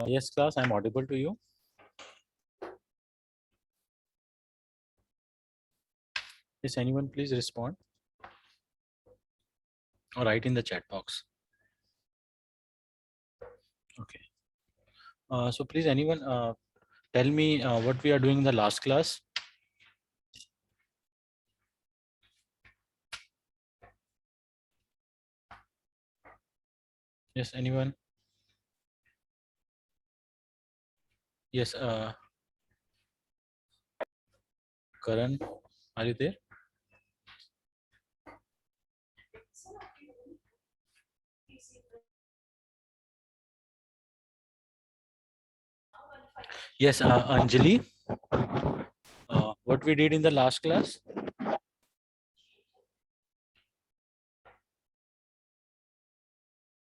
Yes, class, I'm audible to you. Yes, anyone please respond or write in the chat box. Okay. So please, anyone tell me what we are doing in the last class. Yes, anyone? Yes, Karan, are you there? Yes, Anjali, what we did in the last class?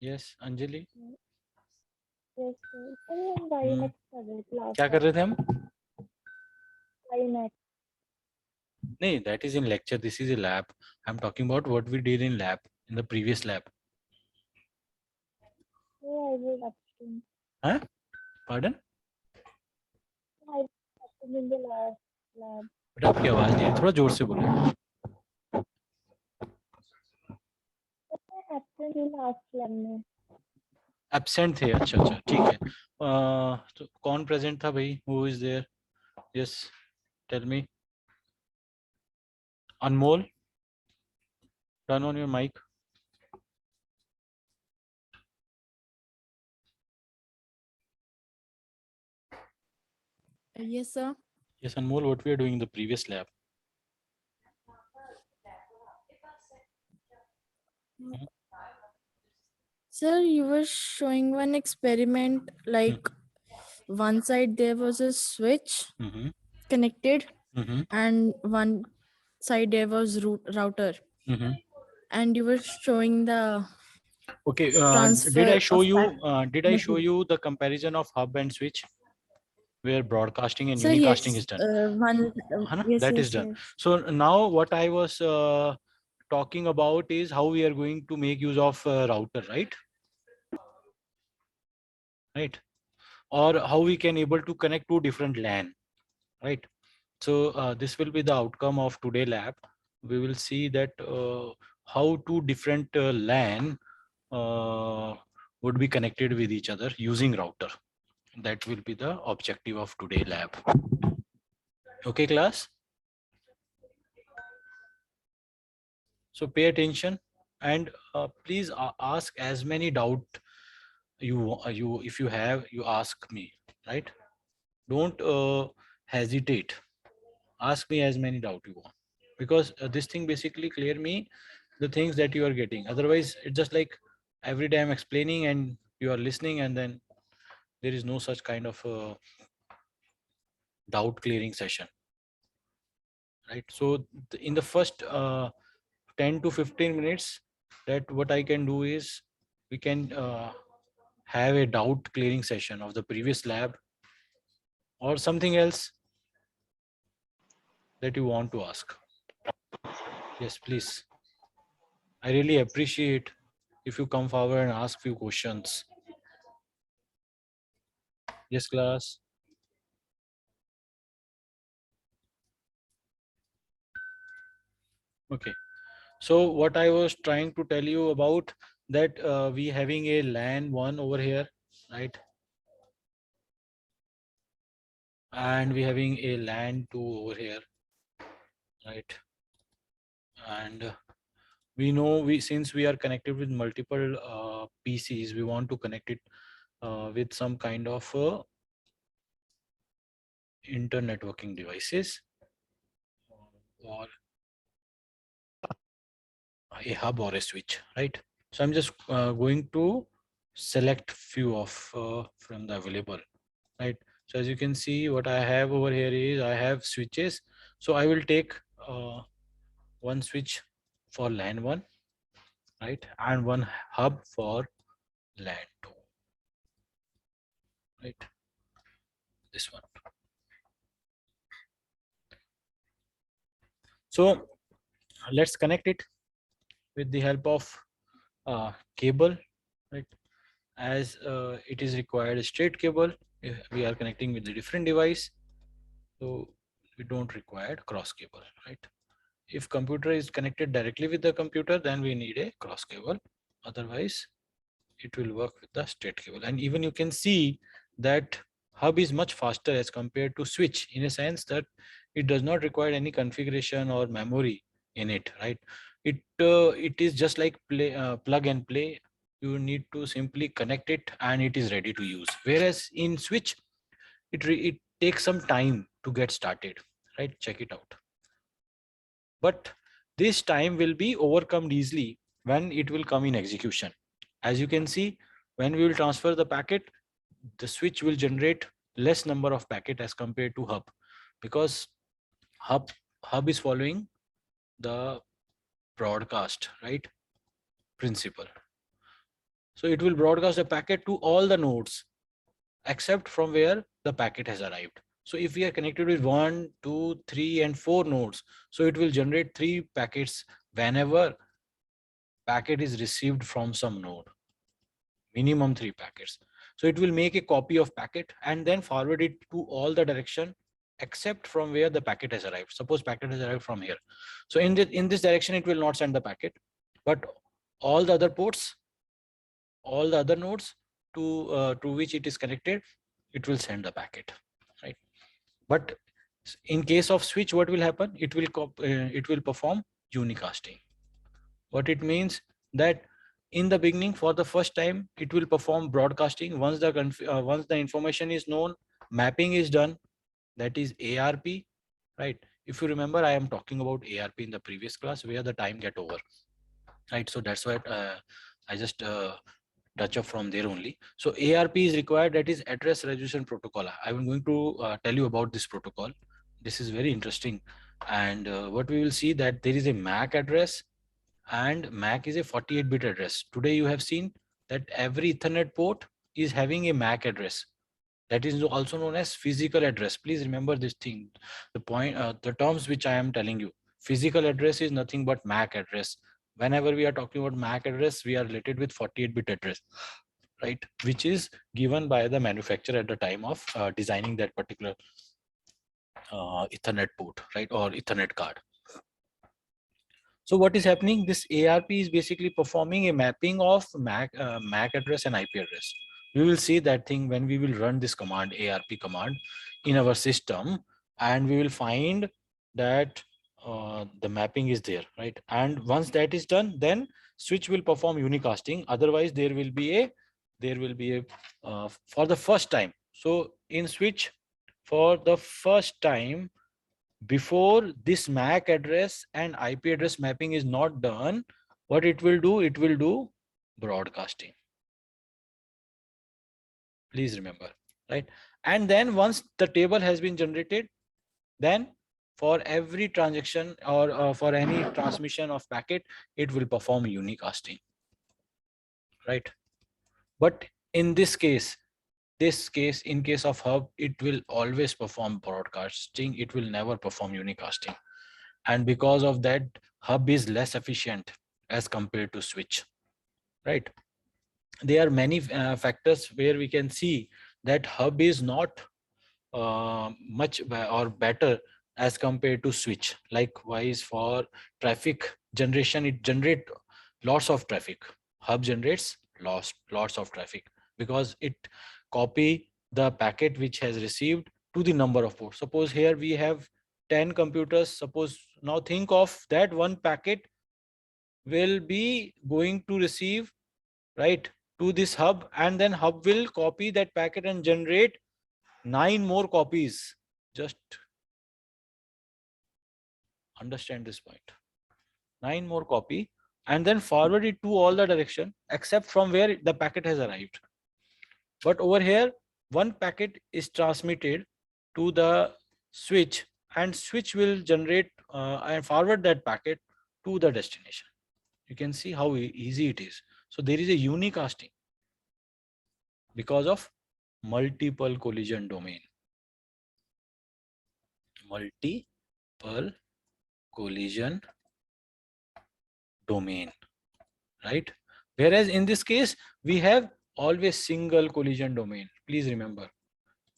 Yes, Anjali. Yes, sir. Sir, हम बायोमेट कर रहे थे last क्या कर time. रहे थे हम? Bayomet. नहीं, that is in lecture. This is a lab. I'm talking about what we did in lab, in the previous lab. Oh, I was absent. Huh? Pardon? I was absent in the last lab. बेटा आपकी आवाज नहीं है, थोड़ा जोर से बोलो. Sir, मैं absent in last lab में. एब्सेंट थे. अच्छा अच्छा ठीक है. तो कौन प्रेजेंट था भाई? Who is there? Yes, tell me. Anmol, turn on your mic. Yes, sir. Yes, Anmol, what we are doing in the previous lab? Sir, you were showing one experiment like one side there was a switch Mm-hmm. connected Mm-hmm. and one side there was router Mm-hmm. and you were showing the Okay. transfer Did I show of you? Did I show machine. you the comparison of hub and switch, where broadcasting and So unicasting yes, is done? one है ना? yes That yes is done. yes. So now what I was talking about is how we are going to make use of router, right? Right. Or how we can able to connect two different LAN, right? So this will be the outcome of today lab. We will see that how two different LAN would be connected with each other using router. That will be the objective of today lab. Okay, class? So pay attention and please ask as many doubt you if you have, you ask me, right? Don't hesitate. Ask me as many doubt you want, because this thing basically clear me the things that you are getting. Otherwise it's just like every day I'm explaining and you are listening, and then there is no such kind of doubt clearing session, right? So in the first 10 to 15 minutes, that what I can do is we can have a doubt clearing session of the previous lab or something else that you want to ask. Yes, please. I really appreciate if you come forward and ask few questions. Yes, class. Okay. So what I was trying to tell you about that we having a LAN 1 over here, right? And we having a LAN 2 over here, right? And we know since we are connected with multiple PCs, we want to connect it with some kind of internetworking devices or a hub or a switch, right? So I'm just going to select few of from the available, right? So as you can see, what I have over here is I have switches. So I will take one switch for LAN 1, right? And one hub for LAN 2, right? This one. So let's connect it with the help of cable, right? as it is required a straight cable if we are connecting with a different device, so we don't require cross cable, right? If computer is connected directly with the computer, then we need a cross cable. Otherwise, it will work with the straight cable. And even you can see that hub is much faster as compared to switch, in a sense that it does not require any configuration or memory in it, right? It is just like plug and play. You need to simply connect it and it is ready to use. Whereas in switch, it takes some time to get started, right? Check it out. But this time will be overcome easily when it will come in execution. As you can see, when we will transfer the packet, the switch will generate less number of packet as compared to hub, because hub hub is following the broadcast, right, principle. So it will broadcast the packet to all the nodes except from where the packet has arrived. So if we are connected with 1, 2, 3, and 4 nodes, so it will generate 3 packets whenever packet is received from some node, minimum 3 packets. So it will make a copy of packet and then forward it to all the direction except from where the packet has arrived. Suppose packet has arrived from here. So in this direction, it will not send the packet, but all the other ports, all the other nodes to which it is connected, it will send the packet, right? But in case of switch, what will happen? It will perform unicasting. What it means that in the beginning, for the first time, it will perform broadcasting. Once the information is known, mapping is done, that is ARP, right? If you remember, I am talking about ARP in the previous class where the time get over, right? So that's why I just touch up from there only. So ARP is required, that is address resolution protocol. I'm going to tell you about this protocol. This is very interesting. And what we will see that there is a MAC address, and MAC is a 48-bit address. Today you have seen that every Ethernet port is having a MAC address. That is also known as physical address. Please remember this thing. The terms which I am telling you. Physical address is nothing but MAC address. Whenever we are talking about MAC address, we are related with 48-bit address, right? Which is given by the manufacturer at the time of designing that particular Ethernet port, right? Or Ethernet card. So what is happening? This ARP is basically performing a mapping of MAC address and IP address. We will see that thing when we will run this command, ARP command, in our system, and we will find that the mapping is there, right? And once that is done, then switch will perform unicasting. Otherwise, there will be a for the first time. So in switch, for the first time, before this MAC address and IP address mapping is not done, what it will do? It will do broadcasting. Please remember, right? And then once the table has been generated, then for every transaction or for any transmission of packet, it will perform unicasting, right? But in this case, in case of hub, it will always perform broadcasting. It will never perform unicasting. And because of that, hub is less efficient as compared to switch, right? There are many factors where we can see that hub is not much or better as compared to switch. Likewise, for traffic generation, it generate lots of traffic. Hub generates lots of traffic because it copy the packet which has received to the number of ports. Suppose here we have 10 computers. Suppose now think of that one packet will be going to receive, right, to this hub, and then hub will copy that packet and generate 9 more copies. Just understand this point. 9 more copy, and then forward it to all the direction except from where the packet has arrived. But over here, one packet is transmitted to the switch, and switch will generate and forward that packet to the destination. You can see how easy it is. So there is a unicasting because of multiple collision domain. Multiple collision domain, right? Whereas in this case, we have always single collision domain. Please remember,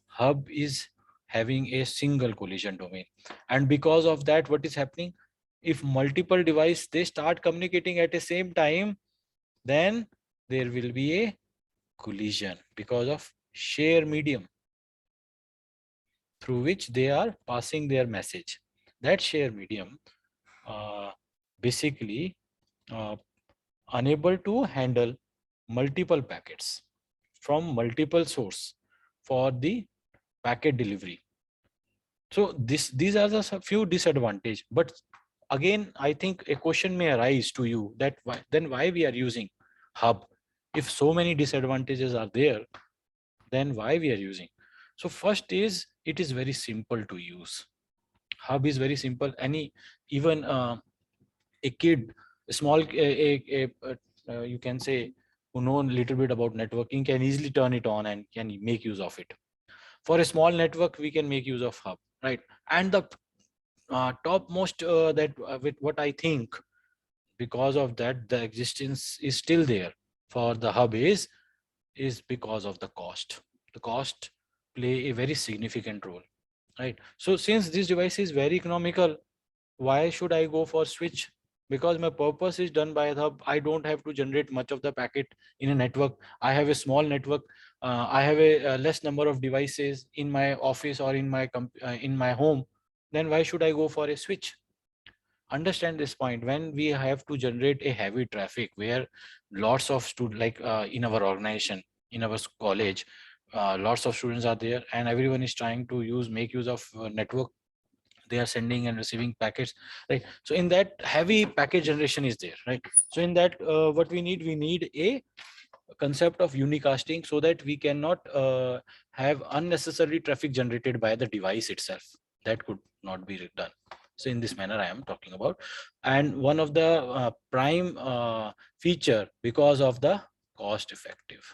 hub is having a single collision domain, and because of that, what is happening? If multiple devices they start communicating at the same time, then there will be a collision because of share medium through which they are passing their message. That share medium basically uh, unable to handle multiple packets from multiple source for the packet delivery. So these are the few disadvantage. But again, I think a question may arise to you that why we are using hub? If so many disadvantages are there, then why we are using? So first is, it is very simple to use. Hub is very simple. Even a kid, a small, you can say, who know a little bit about networking can easily turn it on and can make use of it. For a small network, we can make use of hub, right? And the topmost that with what I think, because of that, the existence is still there for the hub is because of the cost. The cost play a very significant role, right? So since this device is very economical, why should I go for switch? Because my purpose is done by the hub. I don't have to generate much of the packet in a network. I have a small network. I have a less number of devices in my office or in my home. Then why should I go for a switch? Understand this point. When we have to generate a heavy traffic where lots of students, like in our organization, in our college, lots of students are there and everyone is trying to make use of network. They are sending and receiving packets, right? So in that, heavy packet generation is there, right? So in that, what we need a concept of unicasting, so that we cannot have unnecessary traffic generated by the device itself. That could not be done. So in this manner I am talking about, and one of the prime feature, because of the cost effective.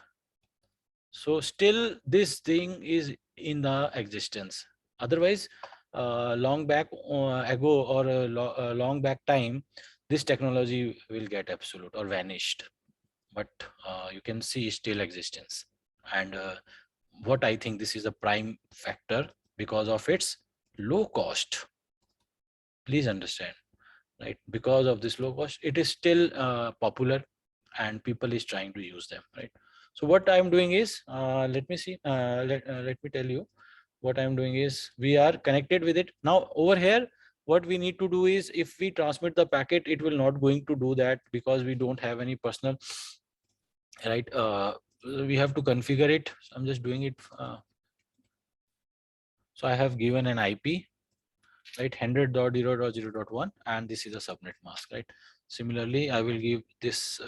So still this thing is in the existence. Otherwise, long back ago, or long back time, this technology will get absolute or vanished. But you can see still existence. And what I think, this is a prime factor because of its low cost. Please understand, right? Because of this low cost, it is still popular and people is trying to use them, right? So what I'm doing is, let me see, let me tell you what I'm doing is, we are connected with it. Now over here, what we need to do is, if we transmit the packet, it will not going to do that because we don't have any personal, right? We have to configure it. So I'm just doing it. So I have given an IP, right? 100.0.0.1, and this is a subnet mask, right? Similarly, I will give this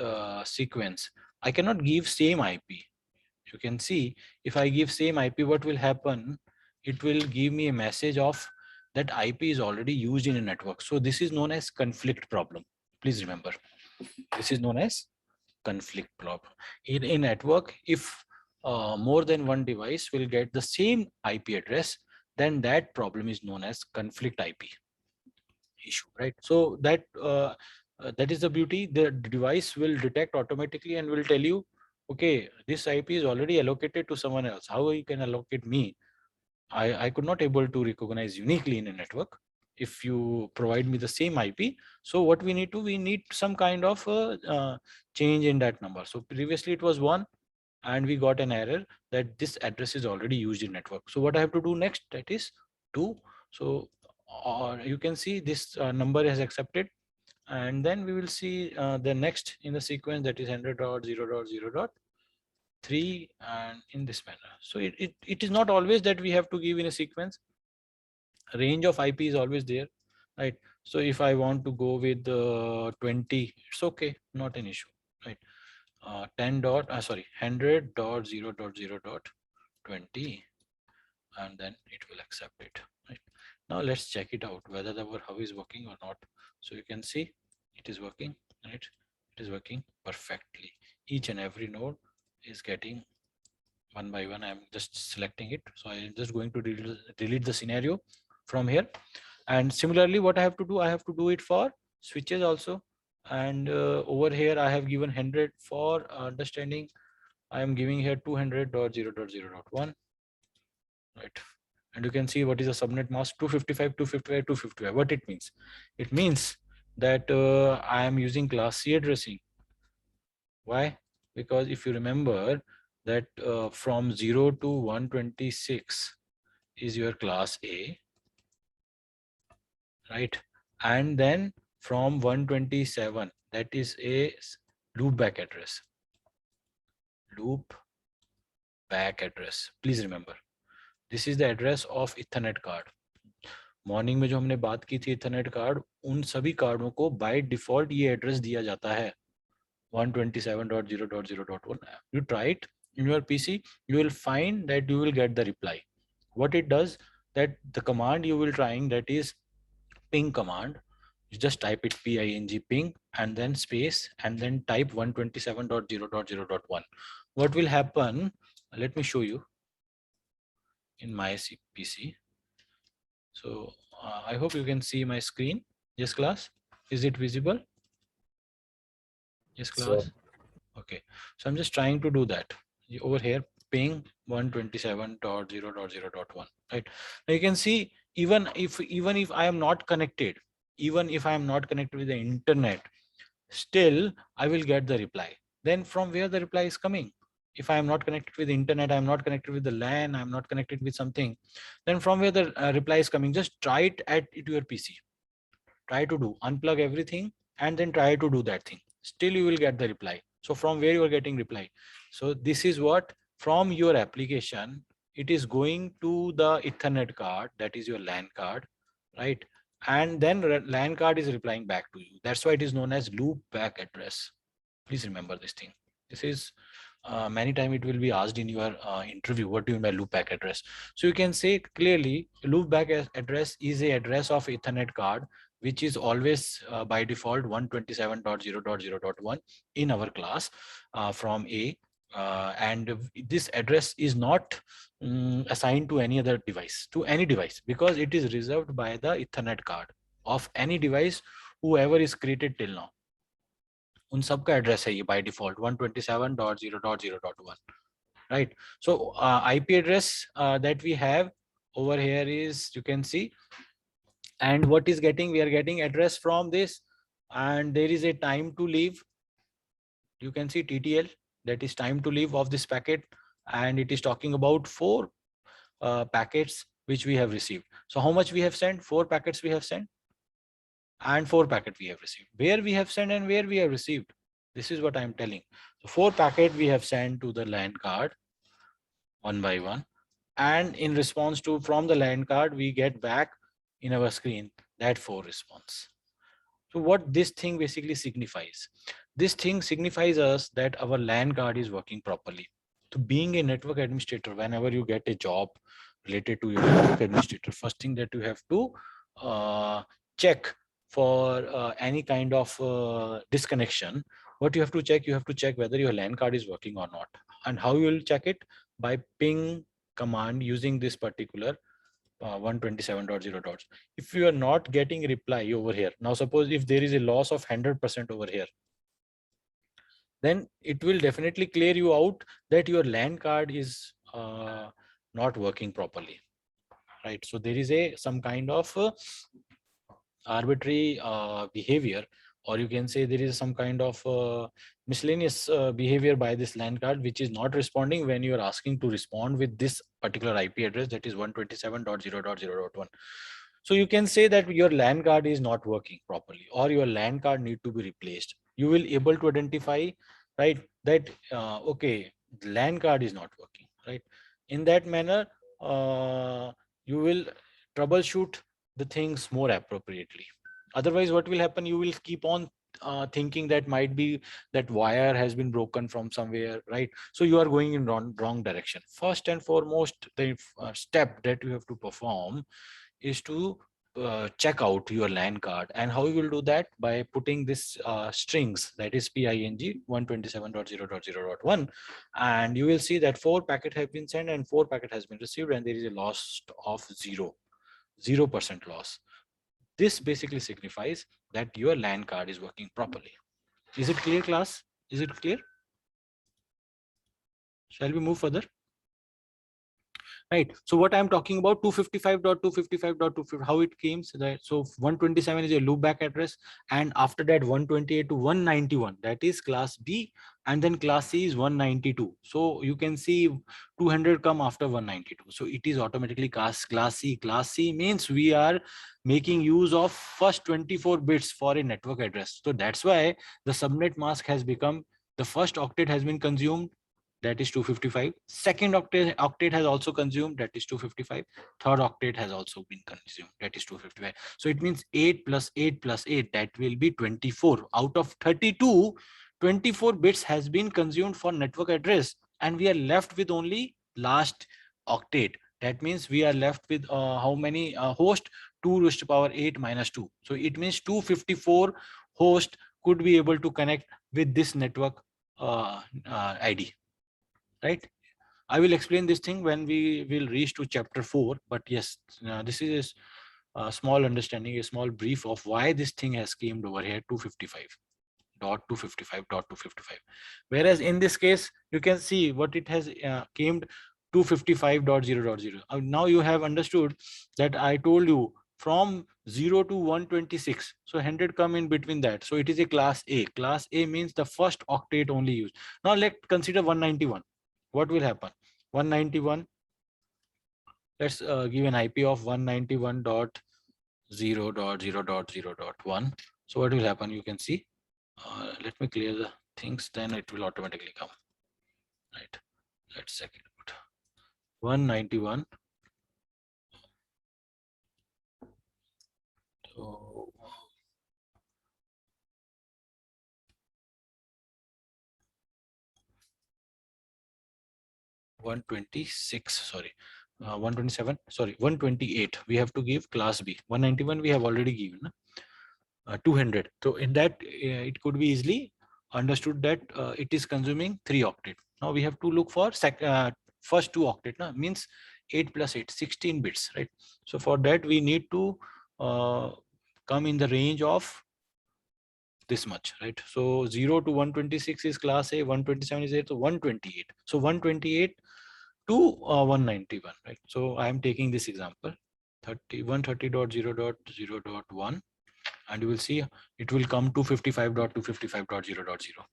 sequence. I cannot give same IP. You can see, if I give same IP, what will happen? It will give me a message of that IP is already used in a network. So this is known as conflict problem. Please remember, this is known as conflict problem. In a network, if more than one device will get the same IP address, then that problem is known as conflict IP issue, right? So that is the beauty. The device will detect automatically and will tell you, okay, this IP is already allocated to someone else. How you can allocate me? I could not able to recognize uniquely in a network if you provide me the same IP. So what we need some kind of change in that number. So previously it was 1 and we got an error that this address is already used in network. So what I have to do next, that is 2. So you can see this number is accepted, and then we will see the next in the sequence, that is 100.0.0.3, and in this manner. So it is not always that we have to give in a sequence. Range of IP is always there, right? So if I want to go with 20, it's okay, not an issue, right? 10 dot sorry 100.0.0.20, and then it will accept it, right? Now let's check it out whether our hub is working or not. So you can see it is working, right? It is working perfectly. Each and every node is getting one by one. I'm just selecting it, so I'm just going to delete the scenario from here. And similarly, what I have to do, I have to do it for switches also. And over here I have given 100 for understanding I am giving here 200.0.0.1, right? And you can see what is the subnet mask, 255, 255, 255. What it means? It means that I am using class C addressing. Why? Because if you remember that from 0 to 126 is your class A, right? And then from 127, that is a loop back address. Loop back address. Please remember, this is the address of Ethernet card. Morning में जो हमने बात की थी Ethernet card, उन सभी कार्डों को बाय डिफॉल्ट ये एड्रेस दिया जाता है 127.0.0.1. You try it in your PC, you will find that you will get the reply. What it does, that the command you will trying, that is ping command. You just type it ping ping and then space and then type 127.0.0.1. What will happen? Let me show you in my PC. So I hope you can see my screen. Yes, class. Is it visible? Yes, class. Okay. So I'm just trying to do that over here. Ping 127.0.0.1. Right. Now you can see even if I am not connected, even if I am not connected with the internet, still I will get the reply. Then from where the reply is coming? If I am not connected with the internet, I am not connected with the LAN, I am not connected with something, then from where the reply is coming? Just try it at your PC. Try to do, unplug everything and then try to do that thing. Still you will get the reply. So from where you are getting reply? So this is what, from your application, it is going to the Ethernet card, that is your LAN card, right? And then LAN card is replying back to you. That's why it is known as loop back address. Please remember this thing. This is many times it will be asked in your interview, what do you mean by loop back address? So you can say clearly, loop back address is a address of Ethernet card, which is always by default 127.0.0.1 in our class from A. And this address is not assigned to any other device, to any device, because it is reserved by the Ethernet card of any device whoever is created till now. उन सब का address है ये by default 127.0.0.1, right? So IP address that we have over here is, you can see, and what is getting, we are getting address from this, and there is a time to leave. You can see TTL, that is time to leave of this packet, and it is talking about 4 packets which we have received. So how much we have sent? 4 packets we have sent and 4 packet we have received. Where we have sent and where we have received, this is what I am telling. So 4 packet we have sent to the LAN card one by one, and in response to from the LAN card we get back in our screen that 4 response. So what this thing basically signifies, this thing signifies us that our LAN card is working properly. So being a network administrator, whenever you get a job related to your network administrator, first thing that you have to check for any kind of disconnection, what you have to check, whether your LAN card is working or not. And how you will check it? By ping command using this particular 127.0. If you are not getting reply over here, now suppose if there is a loss of 100% over here, then it will definitely clear you out that your LAN card is not working properly, right? So there is some kind of arbitrary behavior, or you can say there is some kind of miscellaneous behavior by this LAN card, which is not responding when you are asking to respond with this particular IP address, that is 127.0.0.1. So you can say that your LAN card is not working properly, or your LAN card need to be replaced. You will able to identify, right, that okay, the LAN card is not working, right? In that manner, you will troubleshoot the things more appropriately. Otherwise, what will happen? You will keep on thinking that might be that wire has been broken from somewhere, right? So you are going in wrong direction. First and foremost, the step that you have to perform is to check out your LAN card. And how you will do that? By putting this strings, that is ping 127.0.0.1, and you will see that 4 packet have been sent and 4 packet has been received, and there is a loss of 0% loss. This basically signifies that your LAN card is working properly. Is it clear, class? Is it clear? Shall we move further? Right. So what I'm talking about 255.255.250, how it came. So 127 is a loopback address, and after that 128 to 191, that is class B, and then class C is 192. So you can see 200 come after 192. So it is automatically class C. Class C means we are making use of first 24 bits for a network address. So that's why the subnet mask has become, the first octet has been consumed, that is 255. Second octet has also consumed, that is 255. Third octet has also been consumed, that is 255. So it means 8 plus 8 plus 8, that will be 24. Out of 32, 24 bits has been consumed for network address, and we are left with only last octet. That means we are left with how many host? 2 raised to power 8 minus 2. So it means 254 host could be able to connect with this network ID. Right? I will explain this thing when we will reach to chapter 4. But yes, this is a small understanding, a small brief of why this thing has came over here 255.255.255. Whereas in this case, you can see what it has came 255.0.0. Now you have understood that I told you from 0 to 126. So 100 come in between that. So it is a class A. Class A means the first octet only used. Now let's consider 191. What will happen? 191, let's give an IP of 191.0.0.0.1. So what will happen? You can see, let me clear the things, then it will automatically come. Right, let's check it out. 191. So 126, sorry, 127, sorry, 128. We have to give class B. 191 we have already given. 200. So in that, it could be easily understood that it is consuming 3 octet. Now we have to look for first 2 octet, means 8 plus 8, 16 bits, right? So for that we need to come in the range of this much, right? So 0 to 126 is class A, 127 is 8, so 128. So 128 to 191, right? So I am taking this example 130.0.0.1, and you will see it will come to 55.255.0.0.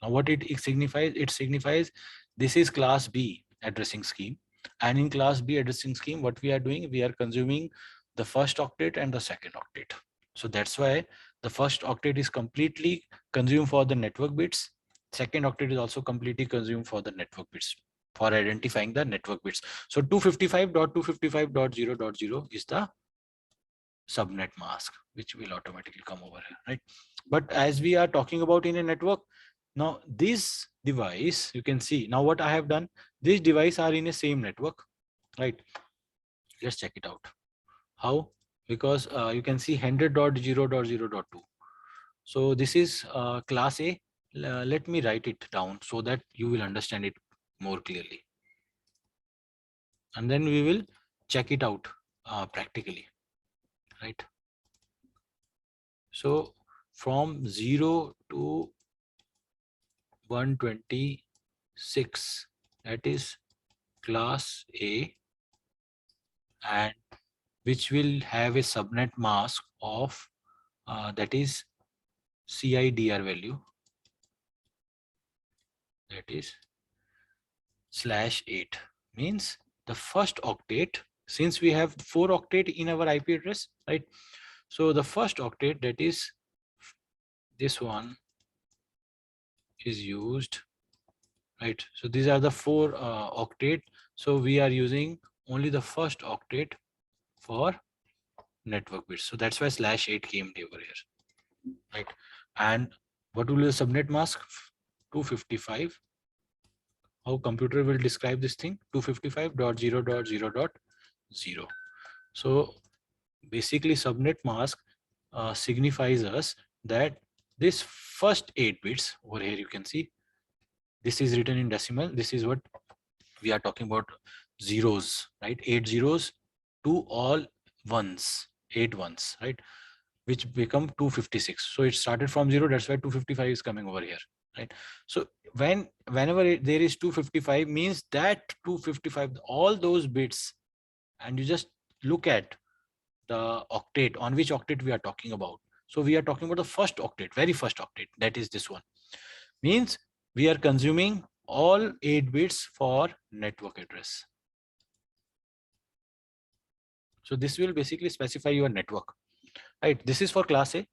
Now what it signifies? It signifies this is class B addressing scheme, and in class B addressing scheme, what we are doing, we are consuming the first octet and the second octet. So that's why the first octet is completely consumed for the network bits. Second octet is also completely consumed for the network bits, for identifying the network bits. So 255.255.0.0 is the subnet mask, which will automatically come over here, right? But as we are talking about in a network, now this device, you can see now what I have done, these devices are in a same network, right? Let's check it out. How? Because you can see 100.0.0.2. So this is class A. Let me write it down so that you will understand it more clearly, and then we will check it out practically, right? So from 0 to 126, that is class A, and which will have a subnet mask of that is CIDR value, that is /8, means the first octet, since we have 4 octet in our IP address, right? So the first octet, that is this one, is used, right? So these are the 4 octet. So we are using only the first octet for network bits. So that's why /8 came over here, right? And what will be the subnet mask? 255. How computer will describe this thing? 255.0.0.0. So basically subnet mask signifies us that this first 8 bits over here, you can see this is written in decimal. This is what we are talking about, zeros, right? 8 zeros to all ones, 8 ones, right? Which become 256. So it started from 0. That's why 255 is coming over here, right? So whenever there is 255, means that 255, all those bits, and you just look at the octet, on which octet we are talking about. So we are talking about the first octet, very first octet, that is this one. Means we are consuming all 8 bits for network address. So this will basically specify your network, right? This is for class A.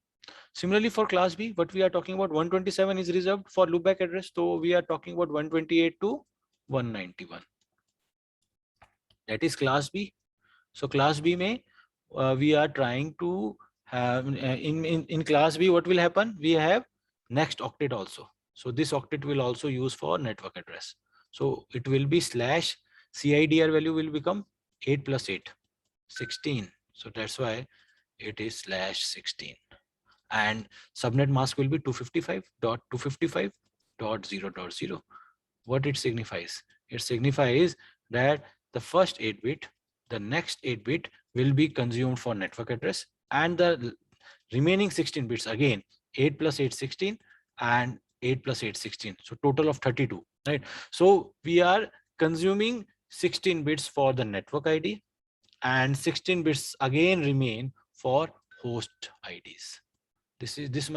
Similarly, for class B, what we are talking about, 127 is reserved for loopback address. So we are talking about 128 to 191. That is class B. So class B may we are trying to have in class B, what will happen? We have next octet also. So this octet will also use for network address. So it will be slash CIDR value will become 8 plus 8, 16. So that's why it is slash 16. And subnet mask will be 255.255.0.0. What it signifies? It signifies that the first 8 bit, the next 8 bit will be consumed for network address, and the remaining 16 bits, again 8 plus 8 16 and 8 plus 8 16, so total of 32, right? So we are consuming 16 bits for the network ID, and 16 bits again remain for host IDs. This is this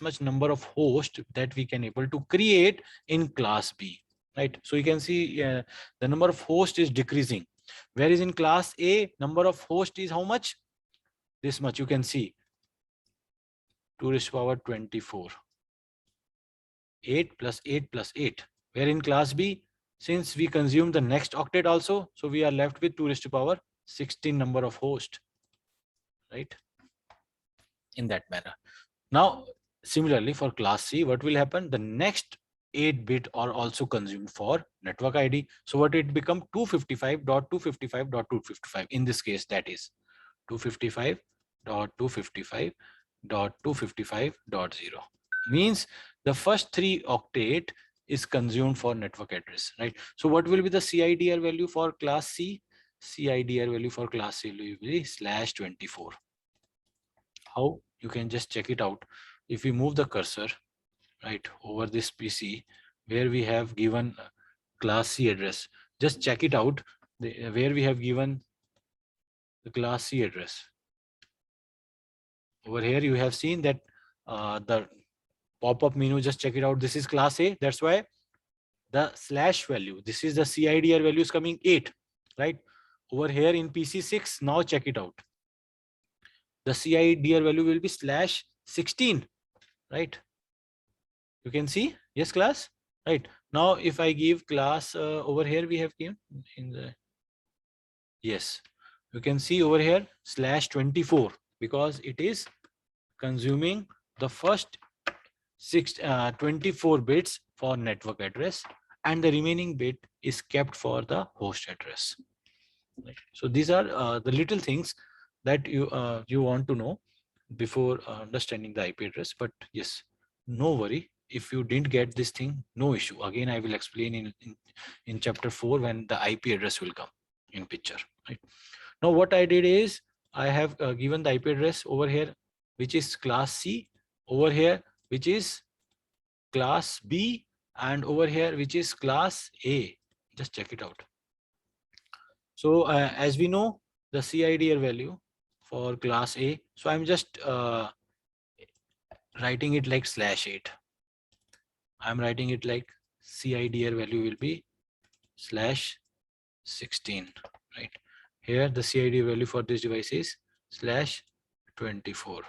much number of hosts that we can able to create in class B, right? So you can see the number of hosts is decreasing, whereas in class A, number of hosts is how much? This much, you can see, 2 raised to power 24, 8 plus 8 plus 8. Where in class B, since we consume the next octet also, so we are left with 2 raised to power 16 number of hosts, right? In that manner. Now, similarly for class C, what will happen? The next 8 bit are also consumed for network ID. So what it become? 255.255.255. In this case, that is 255.255.255.0. Means the first 3 octet is consumed for network address, right? So what will be the CIDR value for class C? CIDR value for class C will be slash 24. How? You can just check it out. If we move the cursor right over this PC where we have given class C address, just check it out, where we have given the class C address. Over here you have seen that the pop-up menu, just check it out. This is class A. That's why the slash value, this is the CIDR value is coming 8, right? Over here in PC6, now check it out. The CIDR value will be slash 16, right? You can see, yes class, right? Now if I give class over here, we have given in the, yes, you can see over here slash 24, because it is consuming the first 24 bits for network address, and the remaining bit is kept for the host address. Right. So these are the little things that you want to know before understanding the IP address. But yes, no worry, if you didn't get this thing, no issue. Again, I will explain in chapter 4 when the IP address will come in picture. Right. Now what I did is I have given the IP address over here, which is class C, over here which is class B, and over here which is class A. Just check it out. So as we know, the CIDR value for class A, so I'm just writing it like slash 8. I'm writing it like CIDR value will be slash 16, right? Here the CIDR value for this device is slash 24.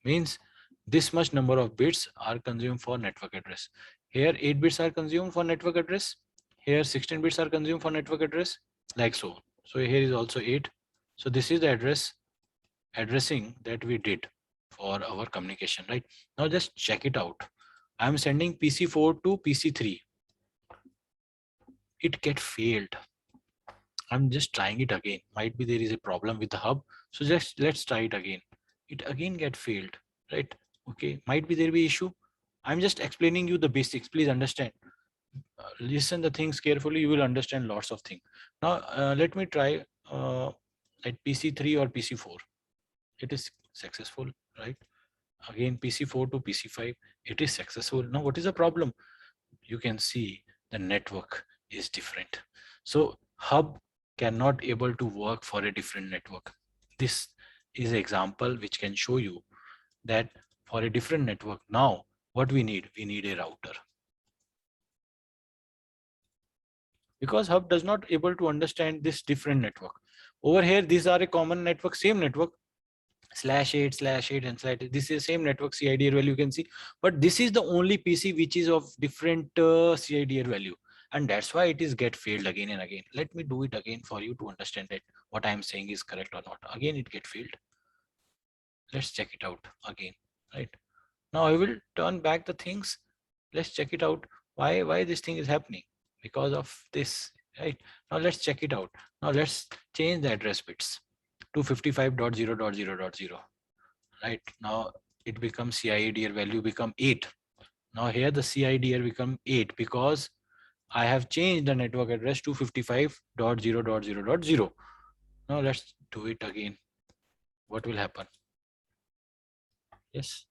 Means this much number of bits are consumed for network address. Here 8 bits are consumed for network address. Here 16 bits are consumed for network address, like so. So here is also 8. So this is the addressing that we did for our communication, right? Now just check it out. I'm sending PC4 to PC3. It get failed. I'm just trying it again. Might be there is a problem with the hub. So just let's try it again. It again get failed, right? Okay, might be there be issue. I'm just explaining you the basics. Please understand. Listen the things carefully. You will understand lots of things. Now let me try at PC3 or PC4. It is successful, right? Again, PC4 to PC5, it is successful. Now, what is the problem? You can see the network is different. So hub cannot able to work for a different network. This is an example which can show you that for a different network, now what we need a router. Because hub does not able to understand this different network. Over here, these are a common network, same network, /8/8 and /8. This is same network CIDR value you can see, but this is the only PC which is of different CIDR value, and that's why it is get failed again and again. Let me do it again for you to understand that what I am saying is correct or not. Again, it get failed. Let's check it out again. Right now, I will turn back the things. Let's check it out. Why this thing is happening? Because of this. Right now, let's check it out. Now let's change the address bits to 55.0.0.0. Right now it becomes CIDR value become 8. Now here the CIDR become 8 because I have changed the network address to 55.0.0.0. Now let's do it again. What will happen? Yes,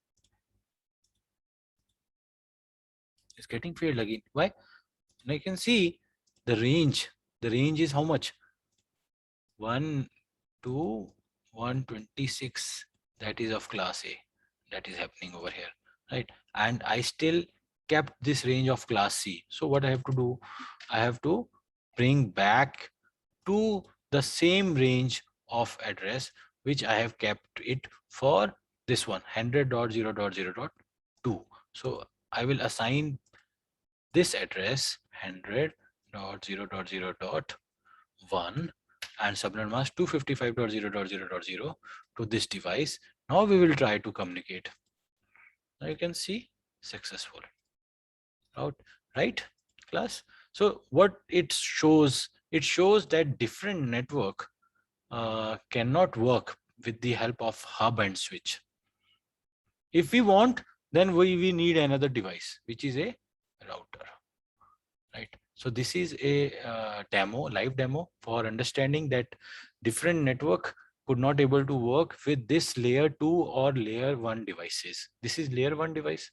it's getting failed again. Why? Now you can see the range. The range is how much? 1 to 126. That is of class A. That is happening over here, right? And I still kept this range of class C. So what I have to do? I have to bring back to the same range of address which I have kept it for this one 100.0.0.2. So I will assign this address 100.0.0.1 and subnet mask 255.0.0.0 to this device. Now we will try to communicate. Now you can see successful out, right class? So what it shows that different network cannot work with the help of hub and switch. If we want, then we need another device which is a router, right? So this is a live demo for understanding that different network could not able to work with this layer 2 or layer 1 devices. This is layer 1 device,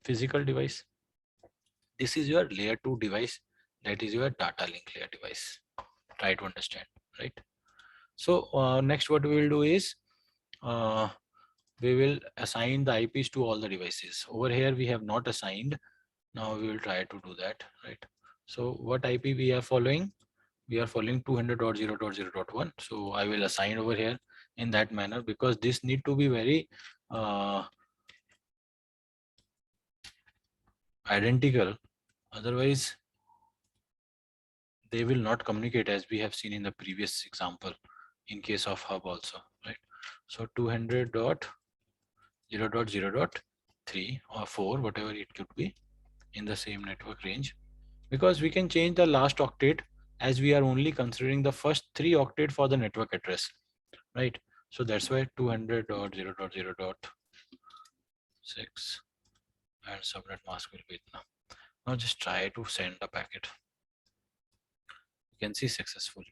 physical device. This is your layer 2 device, that is your data link layer device. Try to understand, right? So next what we will do is we will assign the IPs to all the devices. Over here we have not assigned. Now we will try to do that, right? So what IP we are following? We are following 200.0.0.1. So I will assign over here in that manner because this need to be very identical. Otherwise, they will not communicate as we have seen in the previous example in case of hub also, right? So 200.0.0.3 or 4, whatever it could be in the same network range, because we can change the last octet as we are only considering the first 3 octet for the network address, right? So that's why 200.0.0.6 and subnet mask will be now. Now just try to send the packet. You can see successful.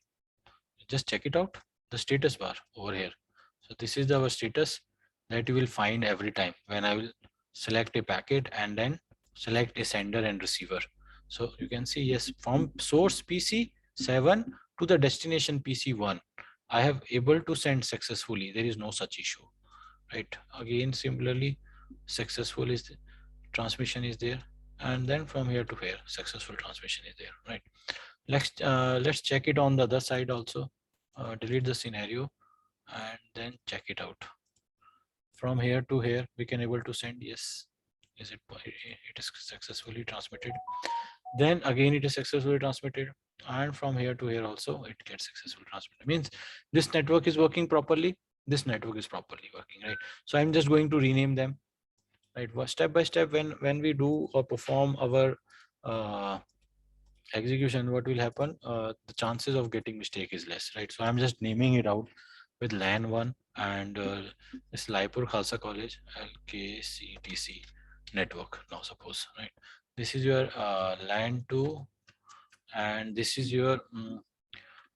Just check it out, the status bar over here. So this is our status that you will find every time when I will select a packet and then select a sender and receiver. So you can see, yes, from source PC 7 to the destination PC 1, I have able to send successfully. There is no such issue, right? Again, similarly, successful is the transmission is there, and then from here to here, successful transmission is there, right? Let's check it on the other side also. Delete the scenario and then check it out. From here to here, we can able to send, yes. It is successfully transmitted. Then again, it is successfully transmitted. And from here to here also, it gets successfully transmitted. Means this network is working properly. This network is properly working, right? So I'm just going to rename them, right? Step by step, when we do or perform our execution, what will happen? The chances of getting mistake is less, right? So I'm just naming it out with LAN 1 and this Laipur Khalsa College LKCTC network. Now suppose, right? This is your LAN 2 and this is your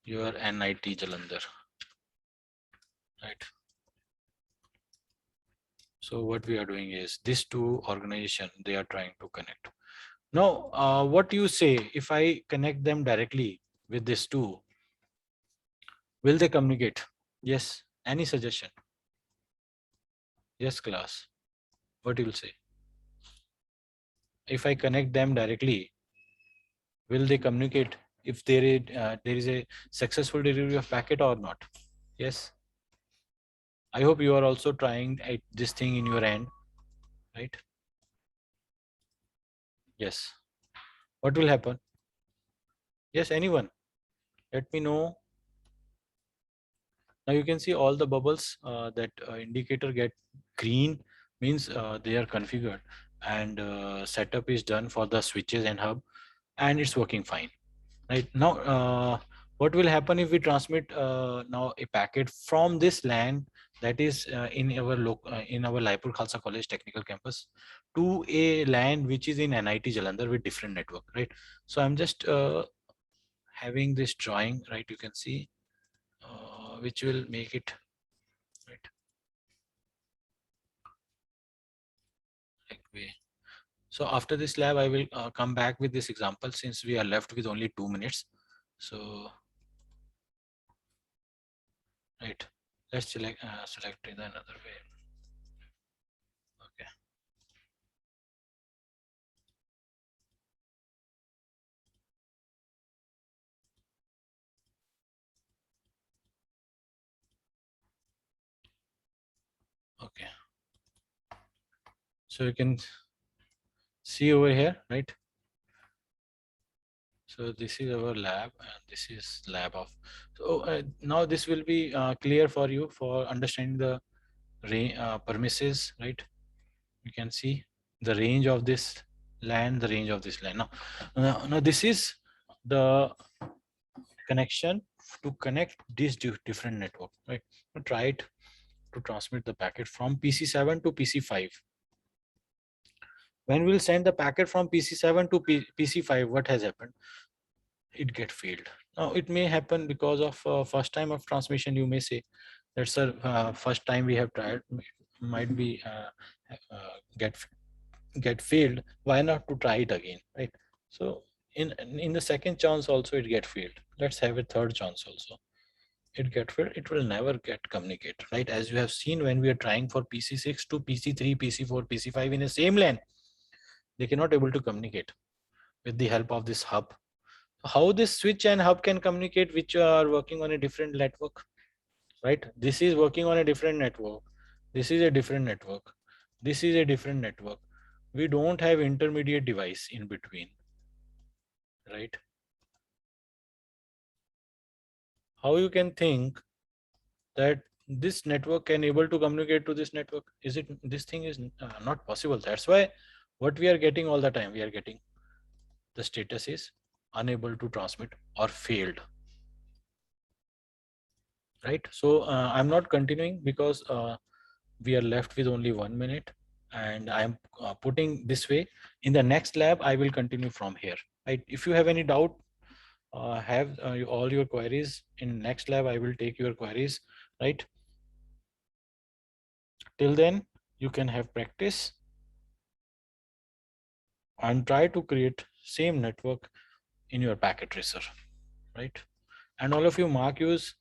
NIT Jalandhar, right? So what we are doing is these two organization, they are trying to connect. Now, what you say, if I connect them directly with these two, will they communicate? Yes. Any suggestion? Yes, class. What you will say? If I connect them directly, will they communicate if there is a successful delivery of packet or not? Yes. I hope you are also trying this thing in your end, right? Yes. What will happen? Yes, anyone? Let me know. Now you can see all the bubbles that indicator get green means they are configured and setup is done for the switches and hub and it's working fine. Right now, what will happen if we transmit now a packet from this LAN that is in our Laipur Khalsa College Technical Campus to a LAN which is in NIT Jalandhar with different network, right? So I'm just having this drawing, right? You can see which will make it right. Like way. So after this lab, I will come back with this example since we are left with only 2 minutes. So right, let's select in another way. Okay. Okay. So you can see over here, right? So this is our lab and this is lab of. So now this will be clear for you for understanding the premises, right? You can see the range of this LAN, the range of this LAN. Now this is the connection to connect these different network, right? Try it to transmit the packet from PC7 to PC5. When we'll send the packet from PC7 to PC5, what has happened? It get failed. Now it may happen because of first time of transmission. You may say that's the first time we have tried. Might be get failed. Why not to try it again, right? So in the second chance also it get failed. Let's have a third chance also. It get failed. It will never get communicate, right? As you have seen when we are trying for PC6 to PC3, PC4, PC5 in the same LAN, they cannot able to communicate with the help of this hub. How this switch and hub can communicate, which are working on a different network, right? This is working on a different network. This is a different network. This is a different network. We don't have intermediate device in between, right? How you can think that this network can able to communicate to this network? Is it this thing is not possible? That's why what we are getting all the time, we are getting the status is unable to transmit or failed, right? So I'm not continuing because we are left with only 1 minute and I'm putting this way. In the next lab I will continue from here, right? If you have any doubt, have all your queries. In next lab I will take your queries, right? Till then you can have practice and try to create same network in your packet tracer, right? And all of you mark use